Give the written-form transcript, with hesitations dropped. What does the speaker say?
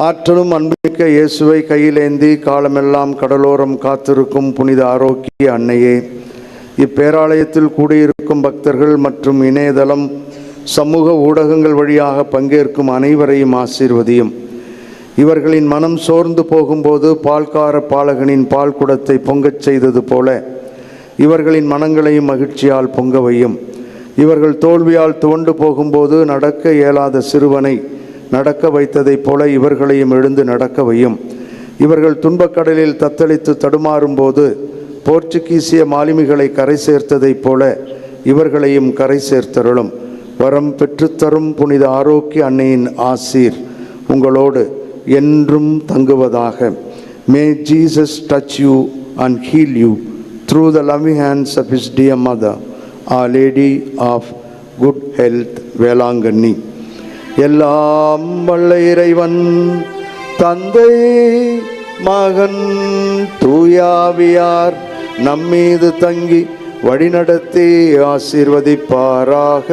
ஆற்றலும் அன்புமிக்க இயேசுவை கையிலேந்தி காலமெல்லாம் கடலோரம் காத்திருக்கும் புனித ஆரோக்கிய அன்னையே, இப்பேராலயத்தில் கூடியிருக்கும் பக்தர்கள் மற்றும் இணையதளம் சமூக ஊடகங்கள் வழியாக பங்கேற்கும் அனைவரையும் ஆசீர்வதியும். இவர்களின் மனம் சோர்ந்து போகும்போது பால்கார பாலகனின் பால் குடத்தை பொங்கச் செய்தது போல இவர்களின் மனங்களையும் மகிழ்ச்சியால் பொங்க வையும். இவர்கள் தோல்வியால் துவண்டு போகும்போது நடக்க இயலாத சிறுவனை நடக்க வைத்ததைப் போல இவர்களையும் எழுந்து நடக்க வையும். இவர்கள் துன்பக்கடலில் தத்தளித்து தடுமாறும் போது போர்ச்சுகீசிய மாலுமிகளை கரை சேர்த்ததைப் போல இவர்களையும் கரை சேர்த்தருளும். வரம் பெற்றுத்தரும் புனித ஆரோக்கிய அன்னையின் ஆசீர் உங்களோடு என்றும் தங்குவதாக. May Jesus touch you and heal you through the loving hands of his dear mother, Our Lady of Good Health, Velankanni. எல்லாம் வல்ல இறைவன் தந்தை மகன் தூயாவியார் நம்மீது தங்கி வழிநடத்தி ஆசீர்வதிப்பாராக.